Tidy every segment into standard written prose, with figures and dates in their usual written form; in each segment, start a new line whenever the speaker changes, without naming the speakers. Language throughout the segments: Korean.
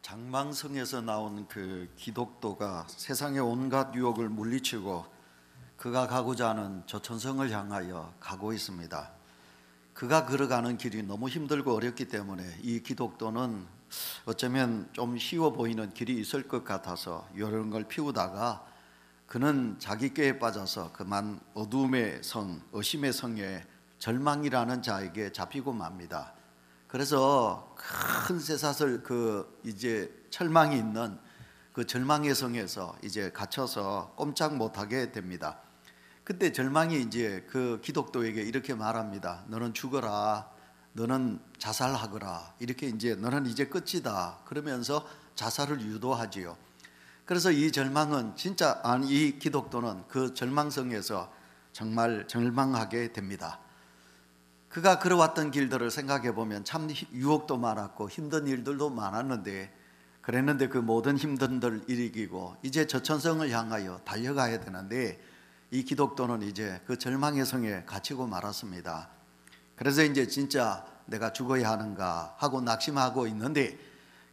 장망성에서 나온 그 기독도가 세상의 온갖 유혹을 물리치고 그가 가고자 하는 저천성을 향하여 가고 있습니다. 그가 걸어가는 길이 너무 힘들고 어렵기 때문에 이 기독도는 어쩌면 좀 쉬워 보이는 길이 있을 것 같아서 이런 걸 피우다가 그는 자기 꾀에 빠져서 그만 어둠의 성, 의심의 성에 절망이라는 자에게 잡히고 맙니다. 그래서 큰 쇠사슬 이제 철망이 있는 그 절망의 성에서 이제 갇혀서 꼼짝 못하게 됩니다. 그때 절망이 이제 그 기독도에게 이렇게 말합니다. 너는 죽어라, 너는 자살하거라, 이렇게 이제 너는 이제 끝이다 그러면서 자살을 유도하지요. 그래서 이 절망은 진짜 이 기독도는 그 절망성에서 정말 절망하게 됩니다. 그가 걸어왔던 길들을 생각해 보면 참 유혹도 많았고 힘든 일들도 많았는데 그랬는데 그 모든 힘든들 이기고 이제 저천성을 향하여 달려가야 되는데 이 기독도는 이제 그 절망의 성에 갇히고 말았습니다. 그래서 이제 진짜 내가 죽어야 하는가 하고 낙심하고 있는데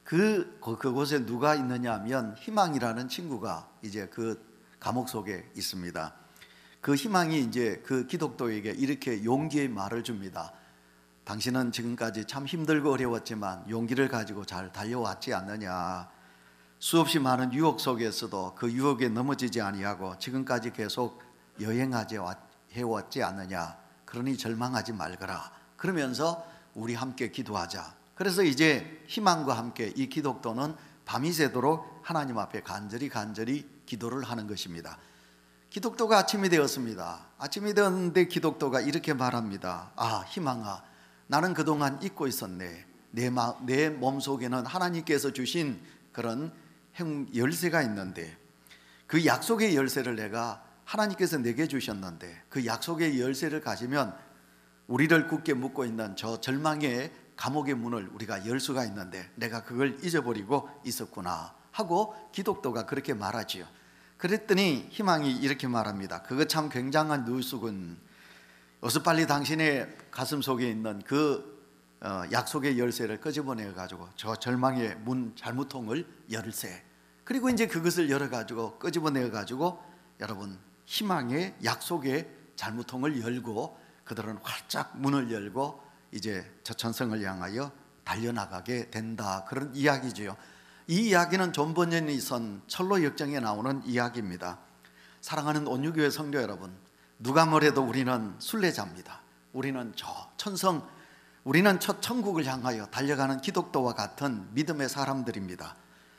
그곳에 누가 있느냐 하면 희망이라는 친구가 이제 그 감옥 속에 있습니다. 그 희망이 이제 그 기독도에게 이렇게 용기의 말을 줍니다. 당신은 지금까지 참 힘들고 어려웠지만 용기를 가지고 잘 달려왔지 않느냐. 수없이 많은 유혹 속에서도 그 유혹에 넘어지지 아니하고 지금까지 계속 여행하지 해왔지 않느냐. 그러니 절망하지 말거라. 그러면서 우리 함께 기도하자. 그래서 이제 희망과 함께 이 기독도는 밤이 새도록 하나님 앞에 간절히 기도를 하는 것입니다. 기독도가 아침이 되었습니다. 아침이 되었는데 기독도가 이렇게 말합니다. 아, 희망아, 나는 그동안 잊고 있었네. 내 몸속에는 하나님께서 주신 그런 열쇠가 있는데 그 약속의 열쇠를 내가 하나님께서 내게 주셨는데 그 약속의 열쇠를 가지면 우리를 굳게 묶고 있는 저 절망의 감옥의 문을 우리가 열 수가 있는데 내가 그걸 잊어버리고 있었구나 하고 기독도가 그렇게 말하지요. 그랬더니 희망이 이렇게 말합니다. 그거 참 굉장한 뉴스군. 어서 빨리 당신의 가슴 속에 있는 그 약속의 열쇠를 끄집어내 가지고 저 절망의 문 잘못통을 열세. 그리고 이제 그것을 열어 가지고 끄집어내 가지고 여러분 희망의 약속의 잘못통을 열고 그들은 활짝 문을 열고 이제 저천성을 향하여 달려나가게 된다. 그런 이야기지요. 이 이야기는 존 번연이 쓴 철로 역정에 나오는 이야기입니다. 사랑하는 온유교회 성도 여러분, 누가 뭐래도 우리는 순례자입니다. 우리는 저 천성, 우리는 첫 천국을 향하여 달려가는 기독도와 같은 믿음의 사람들입니다.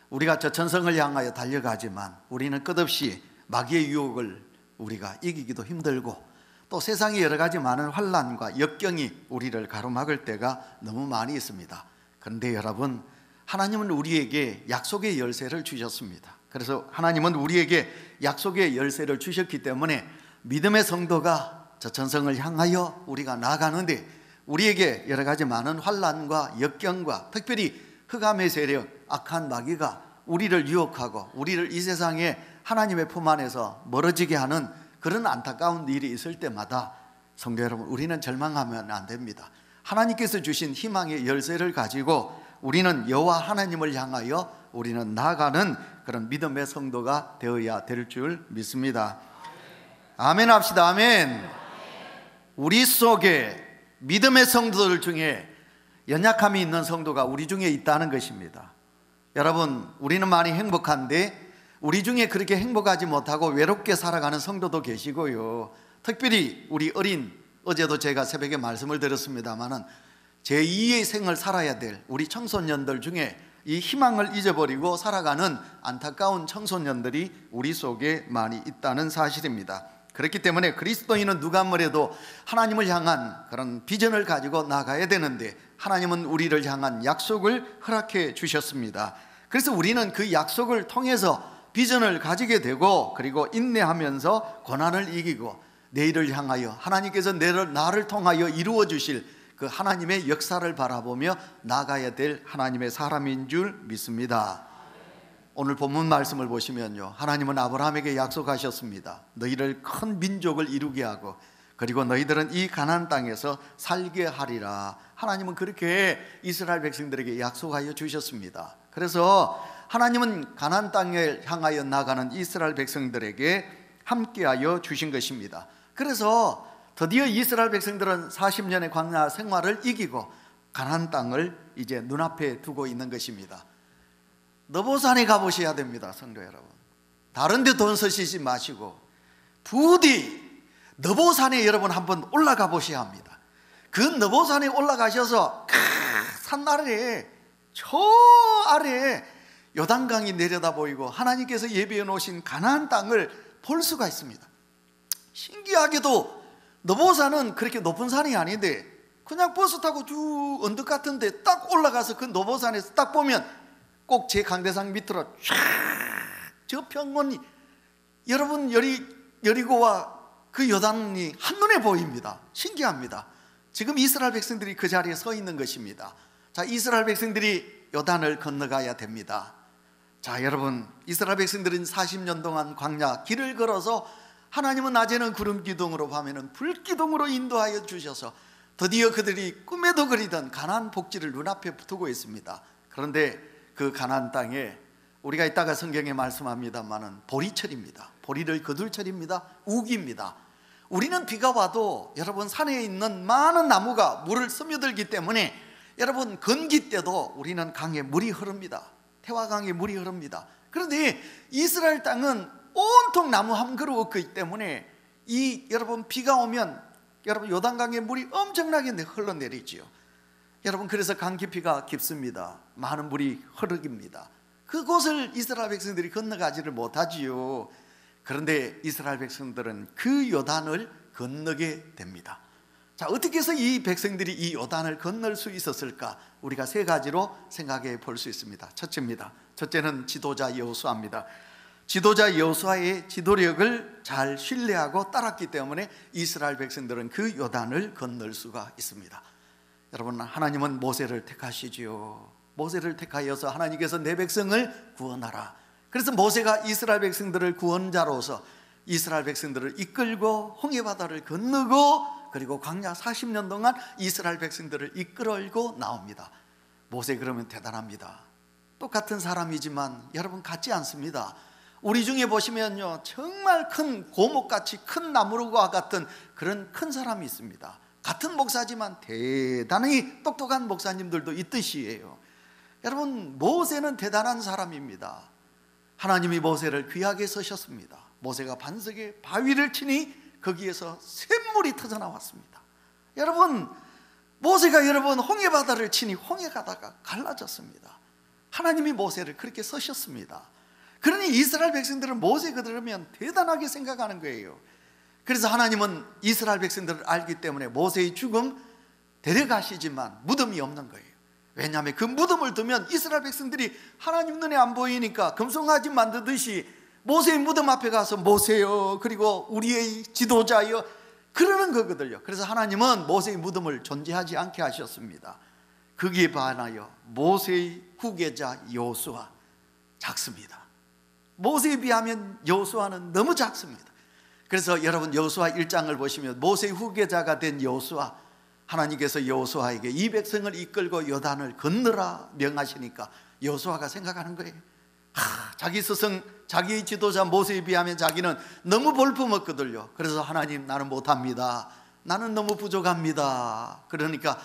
우리가 저 천성을 향하여 달려가지만 우리는 끝없이 마귀의 유혹을 우리가 이기기도 힘들고 또 세상에 여러 가지 많은 환난과 역경이 우리를 가로막을 때가 너무 많이 있습니다. 그런데 여러분, 하나님은 우리에게 약속의 열쇠를 주셨습니다. 그래서 하나님은 우리에게 약속의 열쇠를 주셨기 때문에 믿음의 성도가 저천성을 향하여 우리가 나아가는데 우리에게 여러 가지 많은 환난과 역경과 특별히 흑암의 세력, 악한 마귀가 우리를 유혹하고 우리를 이 세상에 하나님의 품 안에서 멀어지게 하는 그런 안타까운 일이 있을 때마다 성도 여러분, 우리는 절망하면 안 됩니다. 하나님께서 주신 희망의 열쇠를 가지고 우리는 여호와 하나님을 향하여 우리는 나아가는 그런 믿음의 성도가 되어야 될 줄 믿습니다. 아멘 합시다. 아멘. 우리 속에 믿음의 성도들 중에 연약함이 있는 성도가 우리 중에 있다는 것입니다. 여러분, 우리는 많이 행복한데 우리 중에 그렇게 행복하지 못하고 외롭게 살아가는 성도도 계시고요. 특별히 우리 어제도 제가 새벽에 말씀을 드렸습니다마는 제2의 생을 살아야 될 우리 청소년들 중에 이 희망을 잊어버리고 살아가는 안타까운 청소년들이 우리 속에 많이 있다는 사실입니다. 그렇기 때문에 그리스도인은 누가 뭐래도 하나님을 향한 그런 비전을 가지고 나가야 되는데 하나님은 우리를 향한 약속을 허락해 주셨습니다. 그래서 우리는 그 약속을 통해서 비전을 가지게 되고 그리고 인내하면서 고난을 이기고 내일을 향하여 하나님께서 나를 통하여 이루어 주실 그 하나님의 역사를 바라보며 나가야 될 하나님의 사람인 줄 믿습니다. 오늘 본문 말씀을 보시면요, 하나님은 아브라함에게 약속하셨습니다. 너희를 큰 민족을 이루게 하고 그리고 너희들은 이 가나안 땅에서 살게 하리라. 하나님은 그렇게 이스라엘 백성들에게 약속하여 주셨습니다. 그래서 하나님은 가나안 땅을 향하여 나가는 이스라엘 백성들에게 함께하여 주신 것입니다. 그래서 드디어 이스라엘 백성들은 40년의 광야 생활을 이기고 가나안 땅을 이제 눈앞에 두고 있는 것입니다. 너보산에 가보셔야 됩니다, 성도 여러분. 다른 데 돈 쓰시지 마시고 부디 너보산에 여러분 한번 올라가 보셔야 합니다. 그 너보산에 올라가셔서 산 아래에, 저 아래에 요단강이 내려다 보이고 하나님께서 예비해 놓으신 가나안 땅을 볼 수가 있습니다. 신기하게도 너보산은 그렇게 높은 산이 아닌데 그냥 버스 타고 쭉 언덕 같은 데 딱 올라가서 그 너보산에서 딱 보면 꼭 제 강대상 밑으로 쫙 저 평원이, 여러분 여리고와 그 요단이 한눈에 보입니다. 신기합니다. 지금 이스라엘 백성들이 그 자리에 서 있는 것입니다. 자, 이스라엘 백성들이 요단을 건너가야 됩니다. 자, 여러분, 이스라엘 백성들은 40년 동안 광야 길을 걸어서 하나님은 낮에는 구름 기둥으로 밤에는 불 기둥으로 인도하여 주셔서 드디어 그들이 꿈에도 그리던 가나안 복지를 눈앞에 두고 있습니다. 그런데 그 가나안 땅에 우리가 이따가 성경에 말씀합니다마는 보리철입니다. 보리를 거둘 철입니다. 우기입니다. 우리는 비가 와도 여러분 산에 있는 많은 나무가 물을 스며들기 때문에 여러분 건기 때도 우리는 강에 물이 흐릅니다. 태화강에 물이 흐릅니다. 그런데 이스라엘 땅은 온통 나무 한 그루 없기 때문에 여러분 비가 오면 여러분 요단강에 물이 엄청나게 흘러내리지요. 여러분, 그래서 강 깊이가 깊습니다. 많은 물이 흐르깁니다. 그곳을 이스라엘 백성들이 건너가지를 못하지요. 그런데 이스라엘 백성들은 그 요단을 건너게 됩니다. 자, 어떻게 해서 이 백성들이 이 요단을 건널 수 있었을까? 우리가 세 가지로 생각해 볼 수 있습니다. 첫째입니다. 첫째는 지도자 여호수아입니다. 지도자 여호수아의 지도력을 잘 신뢰하고 따랐기 때문에 이스라엘 백성들은 그 요단을 건널 수가 있습니다. 여러분, 하나님은 모세를 택하시지요. 모세를 택하여서 하나님께서 내 백성을 구원하라. 그래서 모세가 이스라엘 백성들을 구원자로서 이스라엘 백성들을 이끌고 홍해바다를 건너고 그리고 광야 40년 동안 이스라엘 백성들을 이끌고 나옵니다. 모세 그러면 대단합니다. 똑같은 사람이지만 여러분 같지 않습니다. 우리 중에 보시면요, 정말 큰 고목같이 큰 나무와 같은 그런 큰 사람이 있습니다. 같은 목사지만 대단히 똑똑한 목사님들도 있듯이에요. 여러분, 모세는 대단한 사람입니다. 하나님이 모세를 귀하게 쓰셨습니다. 모세가 반석에 바위를 치니 거기에서 샘물이 터져나왔습니다. 여러분, 모세가 여러분 홍해바다를 치니 홍해바다가 갈라졌습니다. 하나님이 모세를 그렇게 쓰셨습니다. 그러니 이스라엘 백성들은 모세가 들으면 대단하게 생각하는 거예요. 그래서 하나님은 이스라엘 백성들을 알기 때문에 모세의 죽음 데려가시지만 무덤이 없는 거예요. 왜냐하면 그 무덤을 두면 이스라엘 백성들이 하나님 눈에 안 보이니까 금송아지 만드듯이 모세의 무덤 앞에 가서 모세요, 그리고 우리의 지도자요, 그러는 거거든요. 그래서 하나님은 모세의 무덤을 존재하지 않게 하셨습니다. 거기에 반하여 모세의 후계자 여호수아 작습니다. 모세에 비하면 여호수아는 너무 작습니다. 그래서 여러분 여호수아 1장을 보시면 모세의 후계자가 된 여호수아, 하나님께서 여호수아에게 이 백성을 이끌고 요단을 건너라 명하시니까 여호수아가 생각하는 거예요. 자기 스승, 자기의 지도자 모세에 비하면 자기는 너무 볼품없거든요. 그래서 하나님, 나는 못합니다. 나는 너무 부족합니다. 그러니까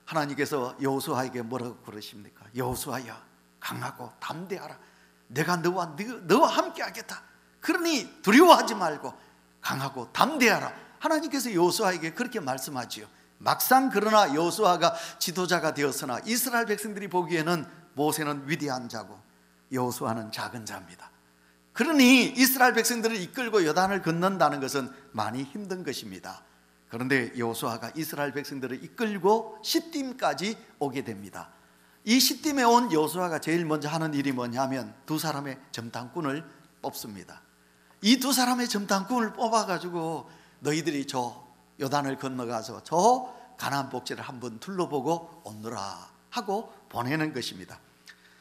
하나님께서 여호수아에게 뭐라고 그러십니까? 여호수아야, 강하고 담대하라. 내가 너와 함께 하겠다. 그러니 두려워하지 말고 강하고 담대하라. 하나님께서 여호수아에게 그렇게 말씀하지요. 막상 그러나 여호수아가 지도자가 되었으나 이스라엘 백성들이 보기에는 모세는 위대한 자고 여호수아는 작은 자입니다. 그러니 이스라엘 백성들을 이끌고 요단을 건넌다는 것은 많이 힘든 것입니다. 그런데 여호수아가 이스라엘 백성들을 이끌고 시딤까지 오게 됩니다. 이 시딤에 온 여호수아가 제일 먼저 하는 일이 뭐냐면 두 사람의 점탕꾼을 뽑습니다. 이 두 사람의 점탕꾼을 뽑아가지고 너희들이 저 요단을 건너가서 저 가나안 복지를 한번 둘러보고 오너라 하고 보내는 것입니다.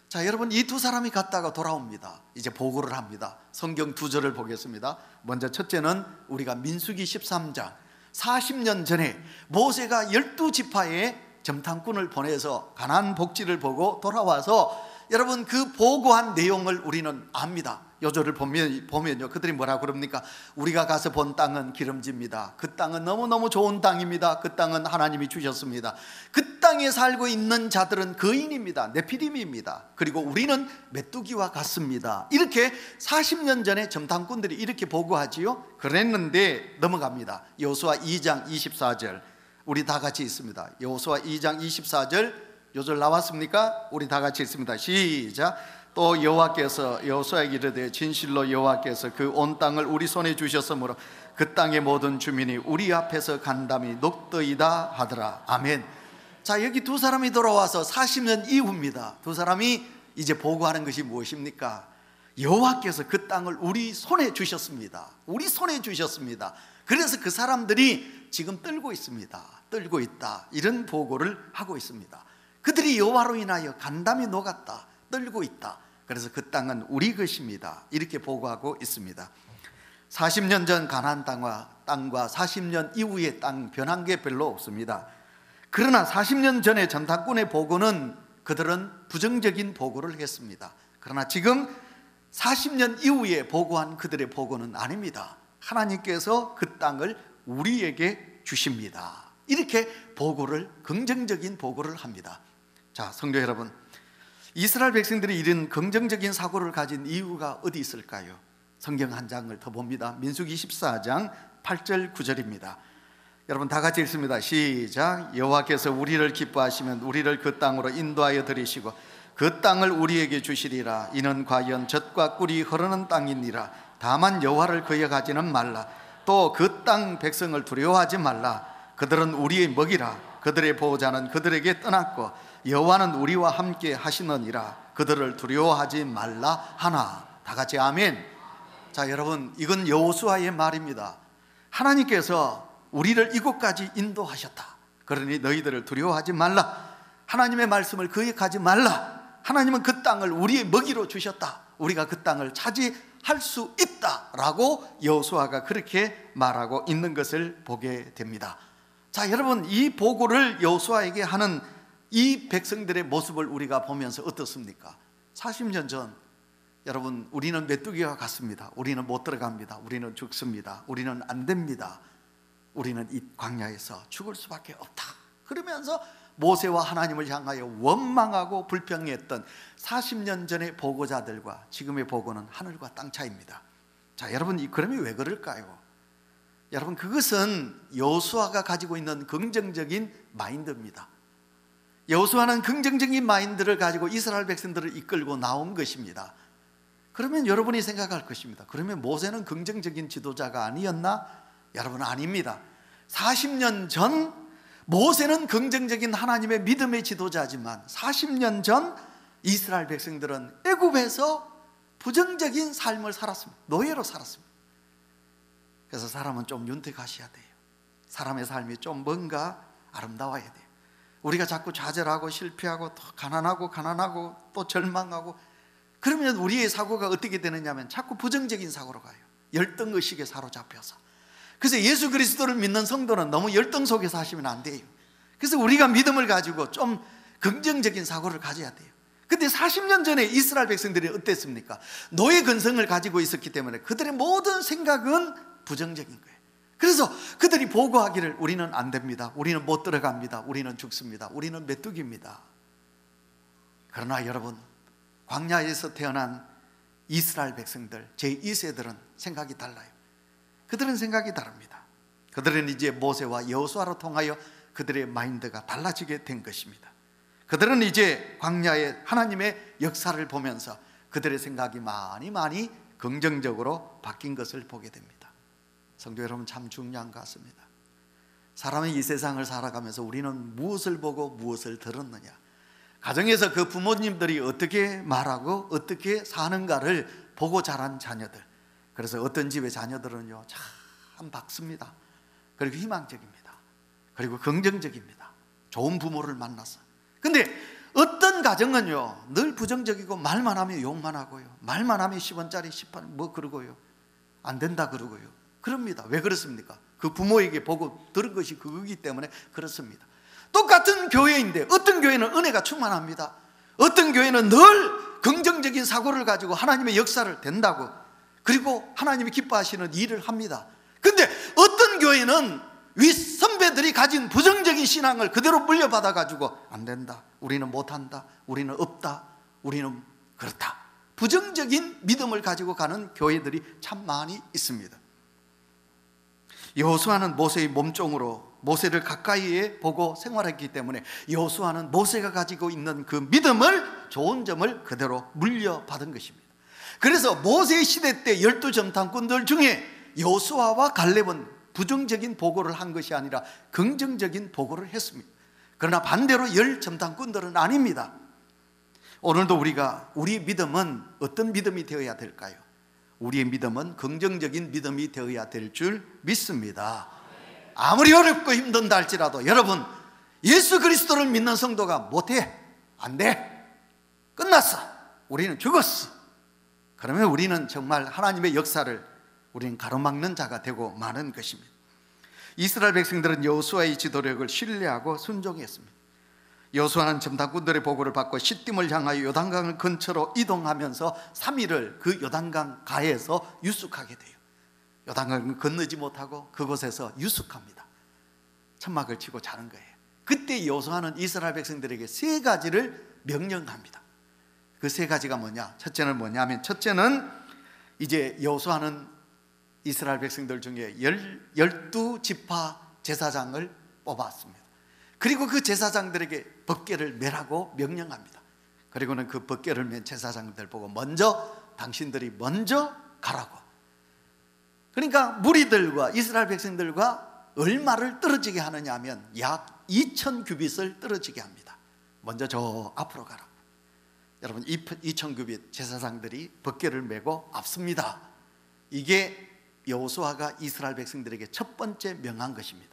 자, 여러분, 이 두 사람이 갔다가 돌아옵니다. 이제 보고를 합니다. 성경 두 절을 보겠습니다. 먼저 첫째는 우리가 민수기 13장, 40년 전에 모세가 12지파에 점탕꾼을 보내서 가나안 복지를 보고 돌아와서 여러분 그 보고한 내용을 우리는 압니다. 요절을 보면요, 그들이 뭐라 그럽니까? 우리가 가서 본 땅은 기름집니다. 그 땅은 너무너무 좋은 땅입니다. 그 땅은 하나님이 주셨습니다. 그 땅에 살고 있는 자들은 거인입니다. 네피림입니다. 그리고 우리는 메뚜기와 같습니다. 이렇게 40년 전에 점탕꾼들이 이렇게 보고하지요. 그랬는데 넘어갑니다. 여호수아 2장 24절 우리 다 같이 있습니다. 여호수아 2장 24절 요절 나왔습니까? 우리 다 같이 있습니다. 시작. 또 여호와께서 여호수아에게 이르되 진실로 여호와께서 그 온 땅을 우리 손에 주셨으므로 그 땅의 모든 주민이 우리 앞에서 간담이 녹더이다 하더라. 아멘. 자, 여기 두 사람이 돌아와서 40년 이후입니다. 두 사람이 이제 보고하는 것이 무엇입니까? 여호와께서 그 땅을 우리 손에 주셨습니다. 우리 손에 주셨습니다. 그래서 그 사람들이 지금 떨고 있습니다. 떨고 있다, 이런 보고를 하고 있습니다. 그들이 여호와로 인하여 간담이 녹았다, 떨고 있다. 그래서 그 땅은 우리 것입니다. 이렇게 보고하고 있습니다. 40년 전 가나안 땅과 40년 이후의 땅 변한 게 별로 없습니다. 그러나 40년 전에 점탕꾼의 보고는 그들은 부정적인 보고를 했습니다. 그러나 지금 40년 이후에 보고한 그들의 보고는 아닙니다. 하나님께서 그 땅을 우리에게 주십니다. 이렇게 보고를, 긍정적인 보고를 합니다. 자, 성도 여러분, 이스라엘 백성들이 이런 긍정적인 사고를 가진 이유가 어디 있을까요? 성경 한 장을 더 봅니다. 민수기 14장 8절 9절입니다. 여러분 다 같이 읽습니다. 시작. 여호와께서 우리를 기뻐하시면 우리를 그 땅으로 인도하여 들이시고 그 땅을 우리에게 주시리라. 이는 과연 젖과 꿀이 흐르는 땅이니라. 다만 여호와를 거역하지는 말라. 또 그 땅 백성을 두려워하지 말라. 그들은 우리의 먹이라. 그들의 보호자는 그들에게 떠났고 여호와는 우리와 함께 하시느니라. 그들을 두려워하지 말라 하나. 다 같이 아멘. 자, 여러분, 이건 여호수아의 말입니다. 하나님께서 우리를 이곳까지 인도하셨다. 그러니 너희들을 두려워하지 말라. 하나님의 말씀을 거역하지 말라. 하나님은 그 땅을 우리의 먹이로 주셨다. 우리가 그 땅을 차지할 수 있다라고 여호수아가 그렇게 말하고 있는 것을 보게 됩니다. 자, 여러분, 이 보고를 여호수아에게 하는 이 백성들의 모습을 우리가 보면서 어떻습니까? 40년 전, 여러분, 우리는 메뚜기와 같습니다. 우리는 못 들어갑니다. 우리는 죽습니다. 우리는 안 됩니다. 우리는 이 광야에서 죽을 수밖에 없다. 그러면서 모세와 하나님을 향하여 원망하고 불평했던 40년 전의 보고자들과 지금의 보고는 하늘과 땅 차이입니다. 자, 여러분, 그러면 왜 그럴까요? 여러분, 그것은 여호수아가 가지고 있는 긍정적인 마인드입니다. 여호수아는 긍정적인 마인드를 가지고 이스라엘 백성들을 이끌고 나온 것입니다. 그러면 여러분이 생각할 것입니다. 그러면 모세는 긍정적인 지도자가 아니었나? 여러분, 아닙니다. 40년 전 모세는 긍정적인 하나님의 믿음의 지도자지만 40년 전 이스라엘 백성들은 애굽에서 부정적인 삶을 살았습니다. 노예로 살았습니다. 그래서 사람은 좀 윤택하셔야 돼요. 사람의 삶이 좀 뭔가 아름다워야 돼요. 우리가 자꾸 좌절하고 실패하고 또 가난하고 또 절망하고, 그러면 우리의 사고가 어떻게 되느냐 하면 자꾸 부정적인 사고로 가요. 열등의식에 사로잡혀서. 그래서 예수 그리스도를 믿는 성도는 너무 열등 속에 사시면 안 돼요. 그래서 우리가 믿음을 가지고 좀 긍정적인 사고를 가져야 돼요. 근데 40년 전에 이스라엘 백성들이 어땠습니까? 노예 근성을 가지고 있었기 때문에 그들의 모든 생각은 부정적인 거예요. 그래서 그들이 보고하기를 우리는 안 됩니다. 우리는 못 들어갑니다. 우리는 죽습니다. 우리는 메뚜기입니다. 그러나 여러분, 광야에서 태어난 이스라엘 백성들, 제2세들은 생각이 달라요. 그들은 생각이 다릅니다. 그들은 이제 모세와 여호수아로 통하여 그들의 마인드가 달라지게 된 것입니다. 그들은 이제 광야의 하나님의 역사를 보면서 그들의 생각이 많이 긍정적으로 바뀐 것을 보게 됩니다. 성도 여러분, 참 중요한 것 같습니다. 사람이 이 세상을 살아가면서 우리는 무엇을 보고 무엇을 들었느냐, 가정에서 그 부모님들이 어떻게 말하고 어떻게 사는가를 보고 자란 자녀들. 그래서 어떤 집의 자녀들은요, 참 밝습니다. 그리고 희망적입니다. 그리고 긍정적입니다. 좋은 부모를 만나서. 근데 어떤 가정은요, 늘 부정적이고 말만 하면 욕만 하고요, 말만 하면 10원짜리 10원 뭐 그러고요, 안 된다 그러고요. 그럽니다. 왜 그렇습니까? 그 부모에게 보고 들은 것이 그거기 때문에 그렇습니다. 똑같은 교회인데 어떤 교회는 은혜가 충만합니다. 어떤 교회는 늘 긍정적인 사고를 가지고 하나님의 역사를 된다고, 그리고 하나님이 기뻐하시는 일을 합니다. 근데 어떤 교회는 윗 선배들이 가진 부정적인 신앙을 그대로 물려받아 가지고 안 된다, 우리는 못한다, 우리는 없다, 우리는 그렇다, 부정적인 믿음을 가지고 가는 교회들이 참 많이 있습니다. 여호수아는 모세의 몸종으로 모세를 가까이에 보고 생활했기 때문에 여호수아는 모세가 가지고 있는 그 믿음을, 좋은 점을 그대로 물려받은 것입니다. 그래서 모세 시대 때 12정탐꾼들 중에 여호수아와 갈렙은 부정적인 보고를 한 것이 아니라 긍정적인 보고를 했습니다. 그러나 반대로 10정탐꾼들은 아닙니다. 오늘도 우리의 믿음은 어떤 믿음이 되어야 될까요? 우리의 믿음은 긍정적인 믿음이 되어야 될 줄 믿습니다. 아무리 어렵고 힘든다 할지라도 여러분, 예수 그리스도를 믿는 성도가 못해, 안 돼, 끝났어, 우리는 죽었어, 그러면 우리는 정말 하나님의 역사를 우리는 가로막는 자가 되고 마는 것입니다. 이스라엘 백성들은 여호수아의 지도력을 신뢰하고 순종했습니다. 여호수아는 점탐꾼들의 보고를 받고 시딤을 향하여 요단강 근처로 이동하면서 3일을 그 요단강 가에서 유숙하게 돼요. 요단강을 건너지 못하고 그곳에서 유숙합니다. 천막을 치고 자는 거예요. 그때 여호수아는 이스라엘 백성들에게 3가지를 명령합니다. 그 3가지가 뭐냐? 첫째는 뭐냐면, 첫째는 이제 여호수아는 이스라엘 백성들 중에 12지파 제사장을 뽑았습니다. 그리고 그 제사장들에게 법궤를 매라고 명령합니다. 그리고는 그 법궤를 맨 제사장들 보고 당신들이 먼저 가라고. 그러니까 무리들과 이스라엘 백성들과 얼마를 떨어지게 하느냐 하면 약 2000규빗을 떨어지게 합니다. 먼저 저 앞으로 가라. 여러분, 2000규빗 제사장들이 법궤를 메고 앞섭니다. 이게 여호수아가 이스라엘 백성들에게 첫 번째 명한 것입니다.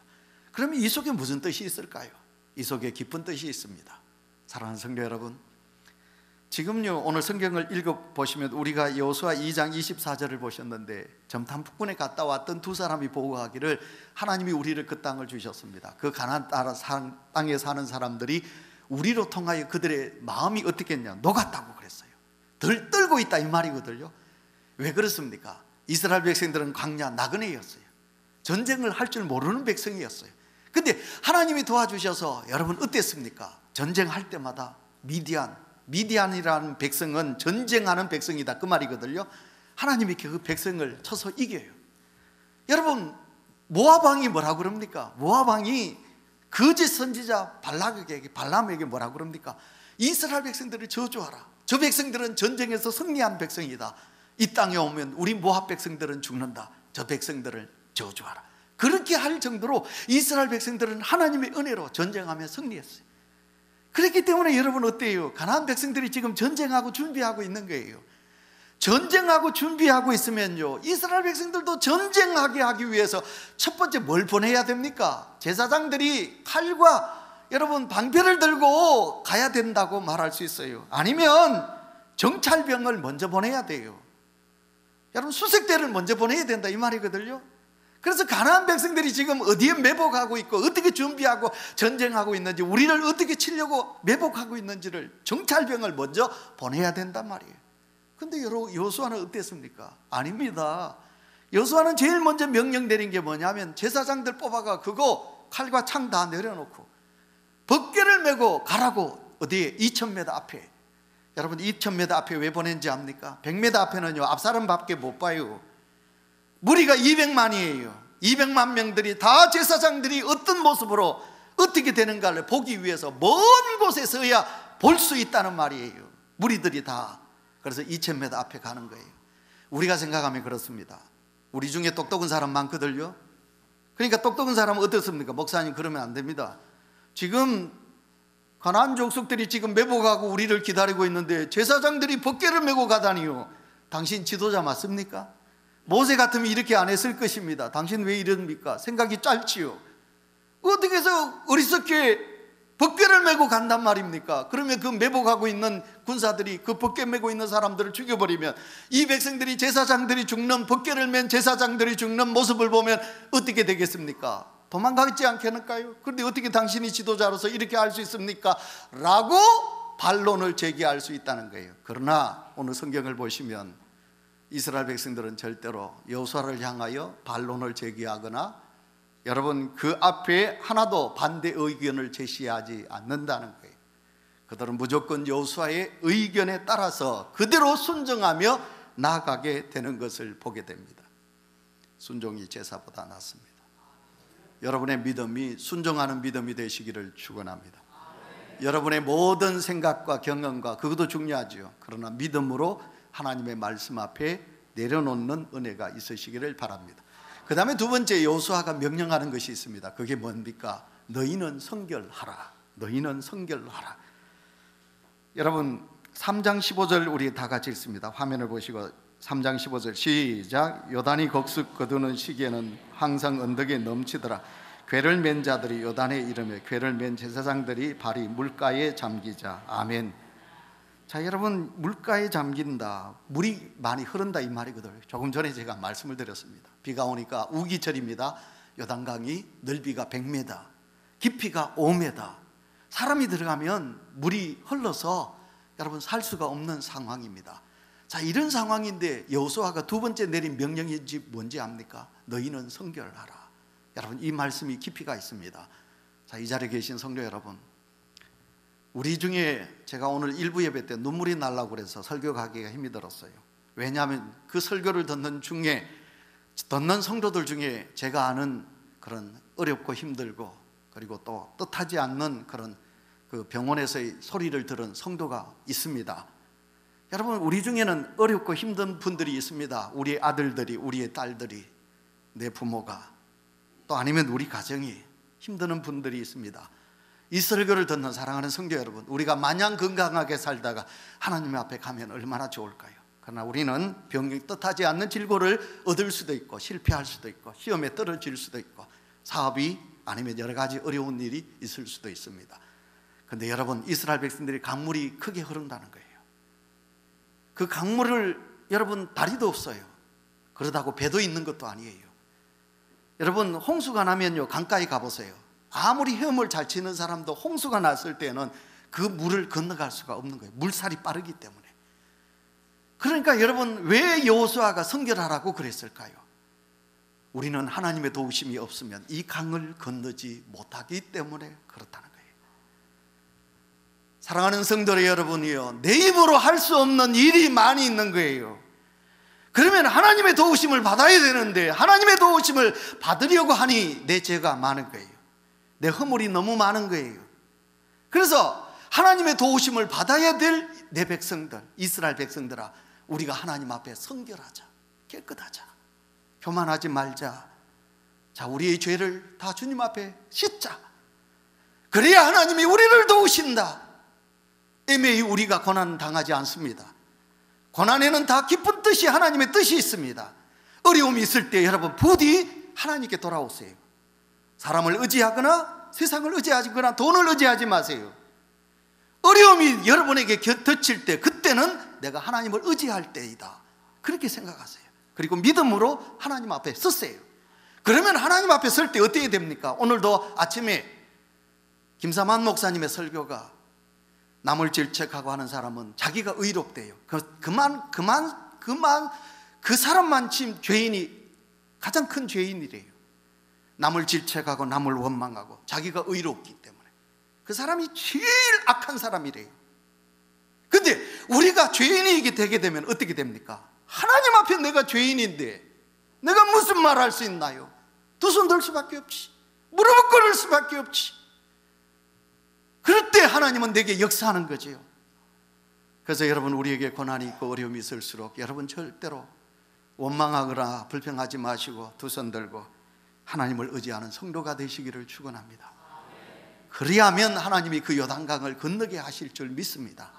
그러면 이 속에 무슨 뜻이 있을까요? 이 속에 깊은 뜻이 있습니다. 사랑하는 성도 여러분, 지금요 오늘 성경을 읽어보시면 우리가 여호수아 2장 24절을 보셨는데, 점탐꾼에 갔다 왔던 2사람이 보고하기를 하나님이 우리를 그 땅을 주셨습니다. 그 가나안 땅에 사는 사람들이 우리로 통하여 그들의 마음이 어떻게 했냐, 녹았다고 그랬어요. 들떨고 있다 이 말이거든요. 왜 그렇습니까? 이스라엘 백성들은 광야 나그네였어요. 전쟁을 할 줄 모르는 백성이었어요. 근데 하나님이 도와주셔서 여러분 어땠습니까? 전쟁할 때마다 미디안이라는 백성은 전쟁하는 백성이다 그 말이거든요. 하나님이 그 백성을 쳐서 이겨요. 여러분, 모압 왕이 뭐라고 그럽니까? 모압 왕이 거짓 선지자 발람에게 뭐라고 그럽니까? 이스라엘 백성들을 저주하라. 저 백성들은 전쟁에서 승리한 백성이다. 이 땅에 오면 우리 모압 백성들은 죽는다. 저 백성들을 저주하라. 그렇게 할 정도로 이스라엘 백성들은 하나님의 은혜로 전쟁하며 승리했어요. 그렇기 때문에 여러분 어때요? 가나안 백성들이 지금 전쟁하고 준비하고 있는 거예요. 전쟁하고 준비하고 있으면요, 이스라엘 백성들도 전쟁하게 하기 위해서 첫 번째 뭘 보내야 됩니까? 제사장들이 칼과 여러분 방패를 들고 가야 된다고 말할 수 있어요. 아니면 정찰병을 먼저 보내야 돼요. 여러분, 수색대를 먼저 보내야 된다 이 말이거든요. 그래서 가나안 백성들이 지금 어디에 매복하고 있고 어떻게 준비하고 전쟁하고 있는지, 우리를 어떻게 치려고 매복하고 있는지를 정찰병을 먼저 보내야 된단 말이에요. 근데 여호수아는 어땠습니까? 아닙니다. 여호수아는 제일 먼저 명령 내린 게 뭐냐면, 제사장들 뽑아가 그거 칼과 창 다 내려놓고 법궤를 메고 가라고. 어디에? 2000m 앞에. 여러분, 2000m 앞에 왜 보낸지 압니까? 100m 앞에는요 앞사람밖에 못 봐요. 무리가 200만이에요 200만 명들이 다 제사장들이 어떤 모습으로 어떻게 되는가를 보기 위해서 먼 곳에 서야 볼 수 있다는 말이에요. 무리들이 다. 그래서 2000m 앞에 가는 거예요. 우리가 생각하면 그렇습니다. 우리 중에 똑똑한 사람 많거든요. 그러니까 똑똑한 사람은 어떻습니까? 목사님, 그러면 안 됩니다. 지금 가나안 족속들이 지금 매복하고 우리를 기다리고 있는데 제사장들이 법궤를 메고 가다니요. 당신 지도자 맞습니까? 모세 같으면 이렇게 안 했을 것입니다. 당신 왜 이럽니까? 생각이 짧지요. 어떻게 해서 어리석게 법궤를 메고 간단 말입니까? 그러면 그 매복하고 있는 군사들이 그 법궤 메고 있는 사람들을 죽여버리면 이 백성들이, 제사장들이 죽는, 법궤를 맨 제사장들이 죽는 모습을 보면 어떻게 되겠습니까? 도망가지 않겠는가요? 그런데 어떻게 당신이 지도자로서 이렇게 할 수 있습니까? 라고 반론을 제기할 수 있다는 거예요. 그러나 오늘 성경을 보시면 이스라엘 백성들은 절대로 여호수아를 향하여 반론을 제기하거나 여러분 그 앞에 하나도 반대 의견을 제시하지 않는다는 거예요. 그들은 무조건 여호수아의 의견에 따라서 그대로 순종하며 나아가게 되는 것을 보게 됩니다. 순종이 제사보다 낫습니다. 여러분의 믿음이 순종하는 믿음이 되시기를 축원합니다. 여러분의 모든 생각과 경험과 그것도 중요하죠. 그러나 믿음으로 하나님의 말씀 앞에 내려놓는 은혜가 있으시기를 바랍니다. 그 다음에 두 번째, 여호수아가 명령하는 것이 있습니다. 그게 뭡니까? 너희는 성결하라. 너희는 성결하라. 여러분 3장 15절 우리 다 같이 읽습니다. 화면을 보시고 3장 15절 시작. 요단이 곡식 거두는 시기에는 항상 언덕에 넘치더라. 궤를 맨 자들이 요단에 이르며 궤를 맨 제사장들이 발이 물가에 잠기자. 아멘. 자, 여러분, 물가에 잠긴다, 물이 많이 흐른다, 이 말이거든요. 조금 전에 제가 말씀을 드렸습니다. 비가 오니까 우기철입니다. 요단강이 넓이가 100m, 깊이가 5m. 사람이 들어가면 물이 흘러서 여러분 살 수가 없는 상황입니다. 자, 이런 상황인데 여호수아가 두 번째 내린 명령이 뭔지 압니까? 너희는 성결하라. 여러분, 이 말씀이 깊이가 있습니다. 자, 이 자리에 계신 성도 여러분, 우리 중에 제가 오늘 일부 예배 때 눈물이 날라고 그래서 설교 가기가 힘이 들었어요. 왜냐하면 그 설교를 듣는 성도들 중에 제가 아는 그런 어렵고 힘들고 그리고 또 뜻하지 않는 그런 그 병원에서의 소리를 들은 성도가 있습니다. 여러분, 우리 중에는 어렵고 힘든 분들이 있습니다. 우리의 아들들이, 우리의 딸들이, 내 부모가, 또 아니면 우리 가정이 힘드는 분들이 있습니다. 이 설교를 듣는 사랑하는 성도 여러분, 우리가 마냥 건강하게 살다가 하나님 앞에 가면 얼마나 좋을까요? 그러나 우리는 병이 뜻하지 않는 질고를 얻을 수도 있고 실패할 수도 있고 시험에 떨어질 수도 있고 사업이 아니면 여러 가지 어려운 일이 있을 수도 있습니다. 그런데 여러분, 이스라엘 백성들이 강물이 크게 흐른다는 거예요. 그 강물을 여러분 다리도 없어요. 그러다고 배도 있는 것도 아니에요. 여러분, 홍수가 나면요, 강가에 가보세요. 아무리 헤엄을 잘 치는 사람도 홍수가 났을 때는 그 물을 건너갈 수가 없는 거예요. 물살이 빠르기 때문에. 그러니까 여러분, 왜 여호수아가 성결하라고 그랬을까요? 우리는 하나님의 도우심이 없으면 이 강을 건너지 못하기 때문에 그렇다는 거예요. 사랑하는 성도들 여러분이요, 내 힘으로 할 수 없는 일이 많이 있는 거예요. 그러면 하나님의 도우심을 받아야 되는데 하나님의 도우심을 받으려고 하니 내 죄가 많은 거예요. 내 허물이 너무 많은 거예요. 그래서 하나님의 도우심을 받아야 될 내 백성들, 이스라엘 백성들아, 우리가 하나님 앞에 성결하자, 깨끗하자, 교만하지 말자. 자, 우리의 죄를 다 주님 앞에 씻자. 그래야 하나님이 우리를 도우신다. 애매히 우리가 고난 당하지 않습니다. 고난에는 다 깊은 뜻이, 하나님의 뜻이 있습니다. 어려움이 있을 때 여러분 부디 하나님께 돌아오세요. 사람을 의지하거나 세상을 의지하거나 돈을 의지하지 마세요. 어려움이 여러분에게 덮칠 때 그때는 내가 하나님을 의지할 때이다, 그렇게 생각하세요. 그리고 믿음으로 하나님 앞에 서세요. 그러면 하나님 앞에 설 때 어떻게 됩니까? 오늘도 아침에 김사만 목사님의 설교가 남을 질책하고 하는 사람은 자기가 의롭대요. 그 사람만 지금 죄인이 가장 큰 죄인이래요. 남을 질책하고 남을 원망하고 자기가 의롭기 때문에 그 사람이 제일 악한 사람이래요. 근데 우리가 죄인이 되게 되면 어떻게 됩니까? 하나님 앞에 내가 죄인인데 내가 무슨 말 할 수 있나요? 두 손 들 수밖에 없지, 무릎을 꿇을 수밖에 없지. 그럴 때 하나님은 내게 역사하는 거지요. 그래서 여러분, 우리에게 고난이 있고 어려움이 있을수록 여러분 절대로 원망하거나 불평하지 마시고 두 손 들고 하나님을 의지하는 성도가 되시기를 축원합니다. 그리하면 하나님이 그 요단강을 건너게 하실 줄 믿습니다.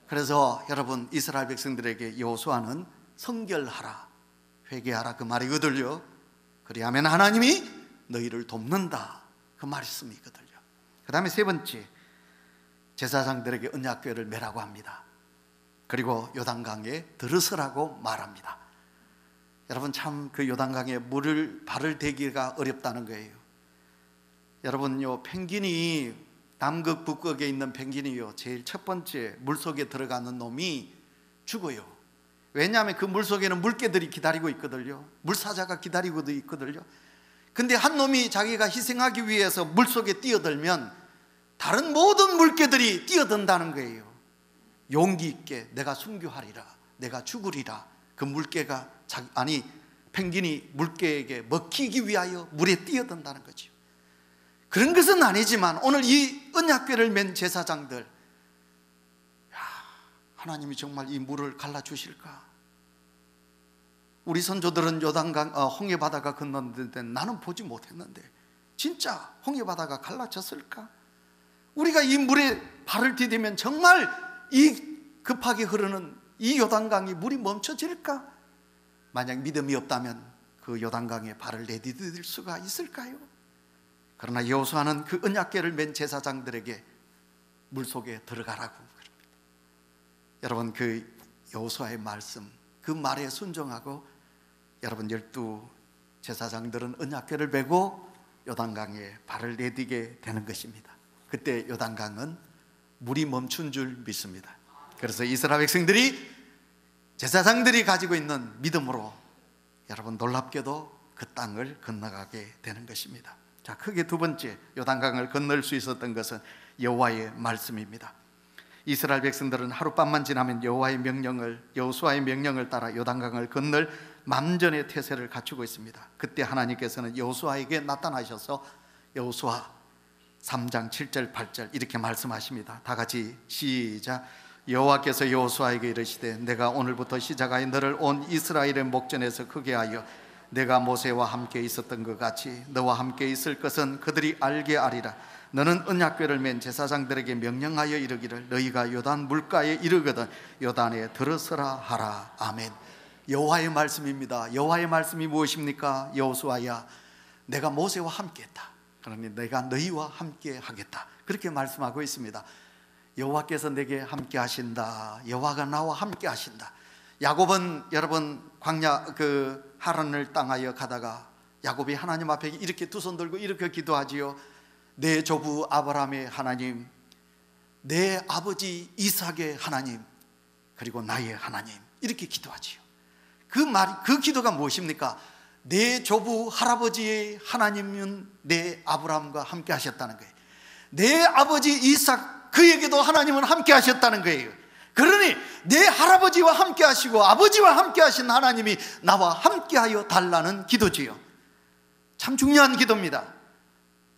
그래서 여러분, 이스라엘 백성들에게 여호수아는 성결하라, 회개하라, 그 말이거든요. 그리하면 하나님이 너희를 돕는다, 그 말씀이거든요. 그 다음에 세 번째, 제사장들에게 언약궤를 메라고 합니다. 그리고 요단강에 들어서라고 말합니다. 여러분, 참 그 요단강에 발을 대기가 어렵다는 거예요. 여러분요, 펭귄이 남극 북극에 있는 펭귄이요, 제일 첫 번째 물속에 들어가는 놈이 죽어요. 왜냐하면 그 물속에는 물개들이 기다리고 있거든요. 물사자가 기다리고 있거든요. 근데 한 놈이 자기가 희생하기 위해서 물속에 뛰어들면 다른 모든 물개들이 뛰어든다는 거예요. 용기 있게 내가 순교하리라, 내가 죽으리라. 그 물개가 펭귄이 물개에게 먹히기 위하여 물에 뛰어든다는 거죠. 그런 것은 아니지만 오늘 이 언약궤를 맨 제사장들, 하나님이 정말 이 물을 갈라주실까? 우리 선조들은 요단강, 홍해바다가 건넜는데 나는 보지 못했는데 진짜 홍해바다가 갈라졌을까? 우리가 이 물에 발을 디디면 정말 이 급하게 흐르는 이 요단강이 물이 멈춰질까? 만약 믿음이 없다면 그 요단강에 발을 내디딜 수가 있을까요? 그러나 여호수아는 그 언약궤를 맨 제사장들에게 물속에 들어가라고 그럽니다. 여러분, 그 여호수아의 말씀, 그 말에 순종하고 여러분 12 제사장들은 언약궤를 메고 요단강에 발을 내디게 되는 것입니다. 그때 요단강은 물이 멈춘 줄 믿습니다. 그래서 이스라엘 백성들이, 제사장들이 가지고 있는 믿음으로 여러분 놀랍게도 그 땅을 건너가게 되는 것입니다. 자, 크게 두 번째 요단강을 건널 수 있었던 것은 여호와의 말씀입니다. 이스라엘 백성들은 하룻밤만 지나면 여호수아의 명령을 따라 요단강을 건널 만전의 태세를 갖추고 있습니다. 그때 하나님께서는 여호수아에게 나타나셔서 여호수아 3장 7절 8절 이렇게 말씀하십니다. 다 같이 시작. 여호와께서 여호수아에게 이르시되 내가 오늘부터 시작하여 너를 온 이스라엘의 목전에서 크게 하여 내가 모세와 함께 있었던 것 같이 너와 함께 있을 것은 그들이 알게 하리라. 너는 언약궤를 맨 제사장들에게 명령하여 이르기를 너희가 요단 물가에 이르거든 요단에 들어서라 하라. 아멘. 여호와의 말씀입니다. 여호와의 말씀이 무엇입니까? 여호수아야, 내가 모세와 함께 했다. 그러니 내가 너희와 함께 하겠다. 그렇게 말씀하고 있습니다. 여호와께서 내게 함께 하신다. 여호와가 나와 함께 하신다. 야곱은 여러분 광야 하란을 땅하여 가다가 야곱이 하나님 앞에 이렇게 두 손 들고 이렇게 기도하지요. 내 조부 아브라함의 하나님, 내 아버지 이삭의 하나님, 그리고 나의 하나님, 이렇게 기도하지요. 그 기도가 무엇입니까? 내 조부 할아버지의 하나님은 내 아브라함과 함께 하셨다는 거예요. 내 아버지 이삭, 그에게도 하나님은 함께 하셨다는 거예요. 그러니 내 할아버지와 함께 하시고 아버지와 함께 하신 하나님이 나와 함께 하여 달라는 기도지요. 참 중요한 기도입니다.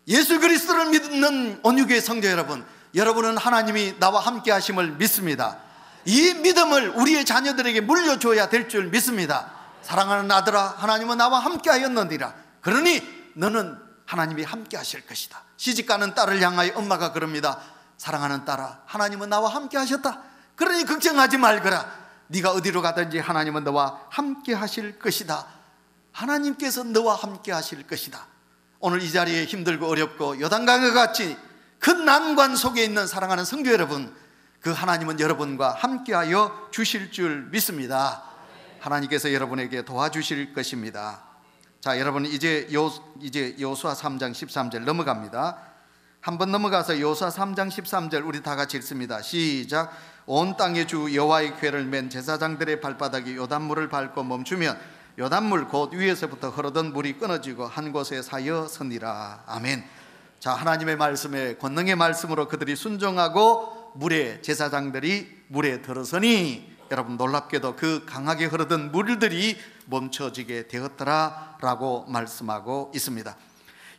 예수 그리스도를 믿는 온유교회 성도 여러분, 여러분은 하나님이 나와 함께 하심을 믿습니다. 이 믿음을 우리의 자녀들에게 물려줘야 될 줄 믿습니다. 사랑하는 아들아, 하나님은 나와 함께 하였느니라. 그러니 너는 하나님이 함께 하실 것이다. 시집가는 딸을 향하여 엄마가 그럽니다. 사랑하는 딸아, 하나님은 나와 함께 하셨다. 그러니 걱정하지 말거라. 네가 어디로 가든지 하나님은 너와 함께 하실 것이다. 하나님께서 너와 함께 하실 것이다. 오늘 이 자리에 힘들고 어렵고 요단강과 같이 큰 난관 속에 있는 사랑하는 성도 여러분, 그 하나님은 여러분과 함께하여 주실 줄 믿습니다. 하나님께서 여러분에게 도와주실 것입니다. 자, 여러분 이제 여호수아 3장 13절 넘어갑니다. 한번 넘어가서 여호수아 3장 13절 우리 다 같이 읽습니다. 시작. 온 땅의 주 여호와의 궤를 맨 제사장들의 발바닥이 요단물을 밟고 멈추면 요단물 곧 위에서부터 흐르던 물이 끊어지고 한 곳에 사여 서니라. 아멘. 자, 하나님의 말씀에 권능의 말씀으로 그들이 순종하고 제사장들이 물에 들어서니 여러분 놀랍게도 그 강하게 흐르던 물들이 멈춰지게 되었더라라고 말씀하고 있습니다.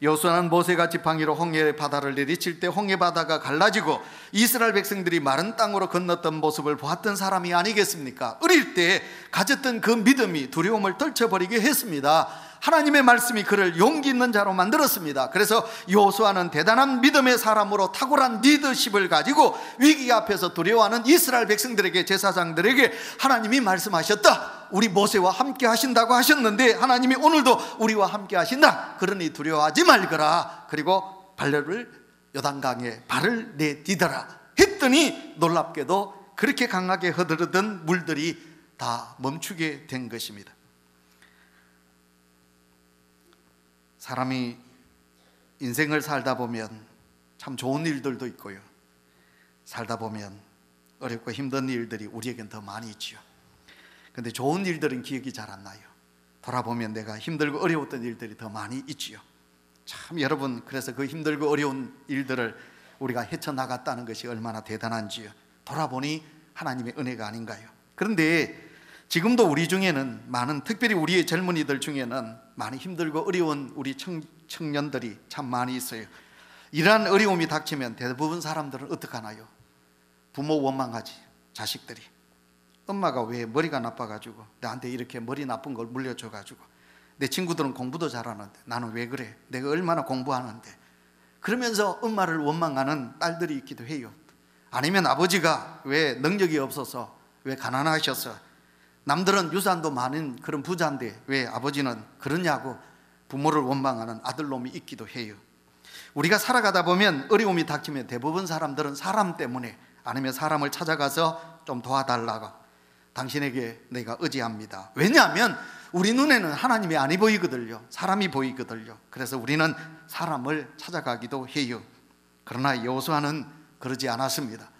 여호수아는 모세가 지팡이로 홍해 바다를 내리칠 때 홍해 바다가 갈라지고 이스라엘 백성들이 마른 땅으로 건넜던 모습을 보았던 사람이 아니겠습니까? 어릴 때 가졌던 그 믿음이 두려움을 떨쳐버리게 했습니다. 하나님의 말씀이 그를 용기 있는 자로 만들었습니다. 그래서 여호수아는 대단한 믿음의 사람으로 탁월한 리더십을 가지고 위기 앞에서 두려워하는 이스라엘 백성들에게, 제사장들에게 하나님이 말씀하셨다. 우리 모세와 함께 하신다고 하셨는데 하나님이 오늘도 우리와 함께 하신다. 그러니 두려워하지 말거라. 그리고 발을 요단강에 발을 내디뎌라 했더니 놀랍게도 그렇게 강하게 흐르던 물들이 다 멈추게 된 것입니다. 사람이 인생을 살다 보면 참 좋은 일들도 있고요, 살다 보면 어렵고 힘든 일들이 우리에겐 더 많이 있지요. 근데 좋은 일들은 기억이 잘 안 나요. 돌아보면 내가 힘들고 어려웠던 일들이 더 많이 있지요. 참 여러분, 그래서 그 힘들고 어려운 일들을 우리가 헤쳐나갔다는 것이 얼마나 대단한지요. 돌아보니 하나님의 은혜가 아닌가요? 그런데 지금도 우리 중에는 많은, 특별히 우리의 젊은이들 중에는 많이 힘들고 어려운 우리 청년들이 참 많이 있어요. 이러한 어려움이 닥치면 대부분 사람들은 어떻게 하나요? 부모 원망하지. 자식들이 엄마가 왜 머리가 나빠가지고 나한테 이렇게 머리 나쁜 걸 물려줘가지고, 내 친구들은 공부도 잘하는데 나는 왜 그래? 내가 얼마나 공부하는데. 그러면서 엄마를 원망하는 딸들이 있기도 해요. 아니면 아버지가 왜 능력이 없어서, 왜 가난하셔서, 남들은 유산도 많은 그런 부자인데 왜 아버지는 그러냐고 부모를 원망하는 아들놈이 있기도 해요. 우리가 살아가다 보면 어려움이 닥치면 대부분 사람들은 사람 때문에, 아니면 사람을 찾아가서 좀 도와달라고, 당신에게 내가 의지합니다. 왜냐하면 우리 눈에는 하나님이 아니 보이거든요. 사람이 보이거든요. 그래서 우리는 사람을 찾아가기도 해요. 그러나 여호수아는 그러지 않았습니다.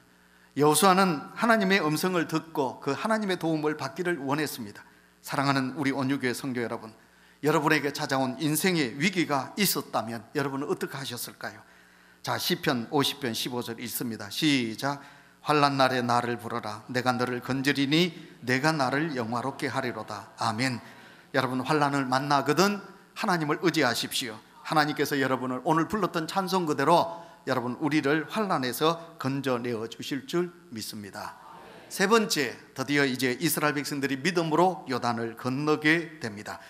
여호수아는 하나님의 음성을 듣고 그 하나님의 도움을 받기를 원했습니다. 사랑하는 우리 온유교회 성도 여러분, 여러분에게 찾아온 인생의 위기가 있었다면 여러분은 어떻게 하셨을까요? 자, 시편 50편 15절 있습니다. 시작. 환난 날에 나를 부르라. 내가 너를 건지리니 내가 나를 영화롭게 하리로다. 아멘. 여러분, 환난을 만나거든 하나님을 의지하십시오. 하나님께서 여러분을 오늘 불렀던 찬송 그대로 여러분 우리를 환난에서 건져내어 주실 줄 믿습니다. 세 번째, 드디어 이제 이스라엘 백성들이 믿음으로 요단을 건너게 됩니다.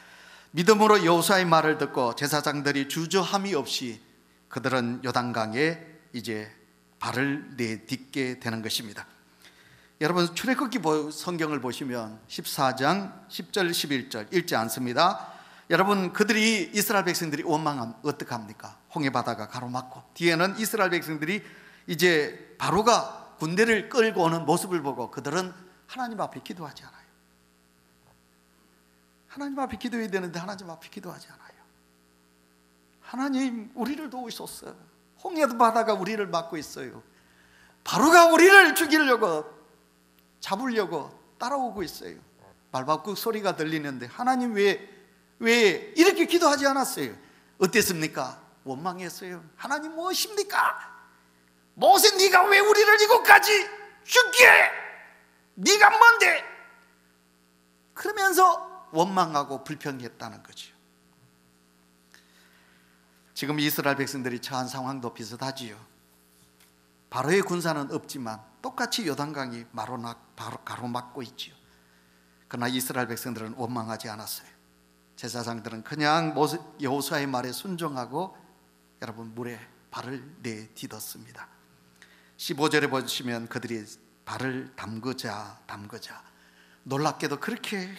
믿음으로 여호수아의 말을 듣고 제사장들이 주저함이 없이 그들은 요단강에 이제 발을 내딛게 되는 것입니다. 여러분, 출애굽기 성경을 보시면 14장 10절 11절 읽지 않습니다. 여러분, 그들이, 이스라엘 백성들이 원망하면 어떻게 합니까? 홍해바다가 가로막고, 뒤에는 이스라엘 백성들이 이제 바로가 군대를 끌고 오는 모습을 보고 그들은 하나님 앞에 기도하지 않아요. 하나님 앞에 기도해야 되는데 하나님 앞에 기도하지 않아요. 하나님, 우리를 도우소서. 홍해바다가 우리를 막고 있어요. 바로가 우리를 죽이려고, 잡으려고 따라오고 있어요. 발바꿈 소리가 들리는데 하나님 왜 이렇게 기도하지 않았어요? 어땠습니까? 원망했어요. 하나님 무엇입니까? 모세, 네가 왜 우리를 이곳까지 죽게 해? 네가 뭔데? 그러면서 원망하고 불평했다는 거죠. 지금 이스라엘 백성들이 처한 상황도 비슷하지요. 바로의 군사는 없지만 똑같이 요단강이 가로막고 있지요. 그러나 이스라엘 백성들은 원망하지 않았어요. 제사장들은 그냥 여호수아의 말에 순종하고 여러분 물에 발을 내딛었습니다. 15절에 보시면 그들이 발을 담그자 놀랍게도 그렇게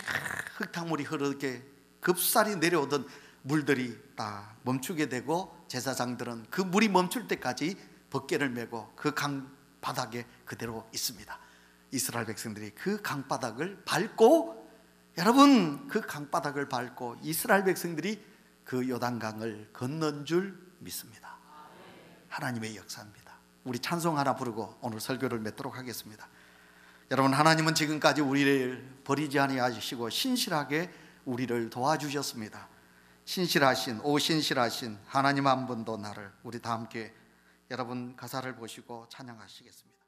흙탕물이 흐르게 급살이 내려오던 물들이 다 멈추게 되고, 제사장들은 그 물이 멈출 때까지 벗개를 메고 그 강 바닥에 그대로 있습니다. 이스라엘 백성들이 그 강바닥을 밟고, 여러분, 그 강바닥을 밟고 이스라엘 백성들이 그 요단강을 건넌 줄 믿습니다. 하나님의 역사입니다. 우리 찬송 하나 부르고 오늘 설교를 맺도록 하겠습니다. 여러분, 하나님은 지금까지 우리를 버리지 아니하시고 신실하게 우리를 도와주셨습니다. 신실하신 하나님 한 분도 나를, 우리 다 함께 여러분 가사를 보시고 찬양하시겠습니다.